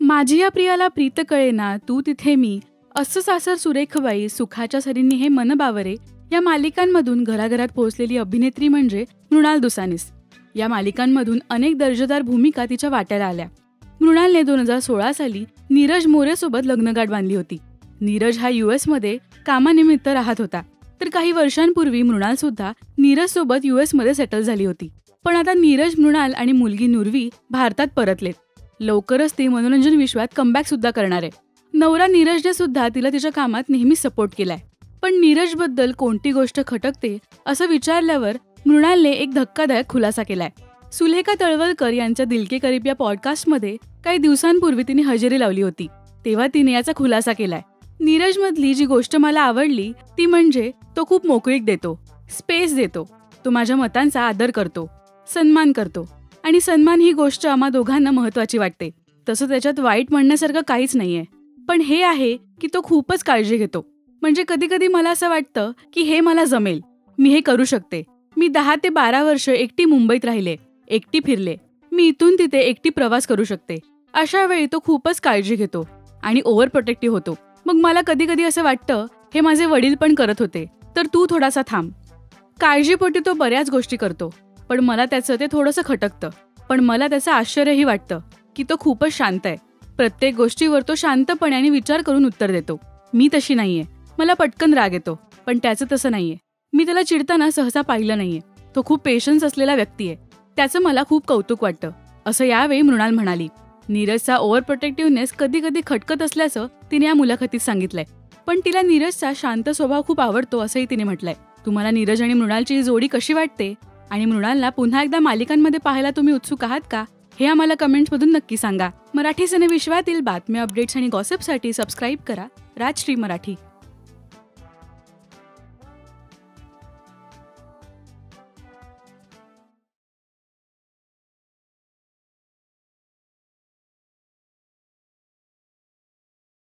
माझी या प्रियाला प्रीत कळेना तू तिथे मी, असं सासर सुरेखबाई, सुखाच्या सरींनी हे मन बावरे या मालिकांमधून घराघरात पोहोचलेली अभिनेत्री म्हणजे मृणाल दुसानीस. या मालिकांमधून अनेक दर्जेदार भूमिका तिच्या वाट्याला आल्या. मृणालने 2016 साली नीरज मोरेसोबत लग्नगाठ बांधली होती. नीरज हा US मध्ये कामानिमित्त राहत होता, तर काही वर्षांपूर्वी मृणाल सुद्धा नीरज सोबत US मध्ये सेटल झाली होती. पण आता नीरज, मृणाल आणि मुलगी नुर्वी भारतात परतलेत. लवकरच ती मनोरंजन विश्वात कमबॅक सुद्धा करणार आहे. नवरा नीरजने सुद्धा तिला तिच्या कामात नेहमी सपोर्ट केलाय. पण नीरजबद्दल कोणती गोष्ट खटकते असं विचारल्यावर मृणालने एक धक्कादायक खुलासा केलाय. सुलेखा तळवलकर यांच्या दिल के करीब या पॉडकास्टमध्ये काही दिवसांपूर्वी तिने हजेरी लावली होती, तेव्हा तिने याचा खुलासा केलाय. नीरजमधली जी गोष्ट मला आवडली ती म्हणजे तो खूप मोकळीक देतो, स्पेस देतो. तो माझ्या मतांचा आदर करतो, सन्मान करतो आणि सन्मान ही गोष्ट आम्हा दोघांना महत्वाची वाटते. तसं त्याच्यात वाईट म्हणण्यासारखं काहीच नाहीये. पण हे आहे की तो खूपच काळजी घेतो. म्हणजे कधी कधी मला असं वाटतं की हे मला जमेल, मी हे करू शकते. मी 10 ते 12 वर्ष एकटी मुंबईत राहिले, एकटी फिरले. मी इथून तिथे एकटी प्रवास करू शकते. अशा वेळी तो खूपच काळजी घेतो आणि ओव्हर प्रोटेक्टिव्ह होतो. मग मला कधी कधी असं वाटतं हे माझे वडील पण करत होते, तर तू थोडासा थांब. काळजीपोटी तो बऱ्याच गोष्टी करतो, पण मला त्याचं ते थोडंसं खटकतं. पण मला त्याचं आश्चर्यही वाटतं की तो खूपच शांत आहे. प्रत्येक गोष्टीवर तो शांतपणे विचार करून उत्तर देतो. मी तशी नाहीये, मला पटकन राग येतो, पण त्याचं तसं नाहीये. मी त्याला चिडताना सहसा पाहिलं नाहीये. तो खूप पेशन्स असलेला व्यक्ती आहे. त्याचं मला खूप कौतुक वाटतं, असं यावेळी मृणाल म्हणाली. नीरजचा ओव्हर प्रोटेक्टिव्हनेस कधी कधी खटकत असल्याचं तिने या मुलाखतीत सांगितलंय. पण तिला नीरजचा शांत स्वभाव खूप आवडतो असंही तिने म्हटलंय. तुम्हाला नीरज आणि मृणालची जोडी कशी वाटते आणि मृणालला पुन्हा एकदा मालिकांमध्ये पाहायला तुम्ही उत्सुक आहात का, हे आम्हाला कमेंट्समधून नक्की सांगा. मराठी सिनेविश्वातील बातम्या, अपडेट्स आणि गॉसिपसाठी सबस्क्राईब करा राजश्री मराठी.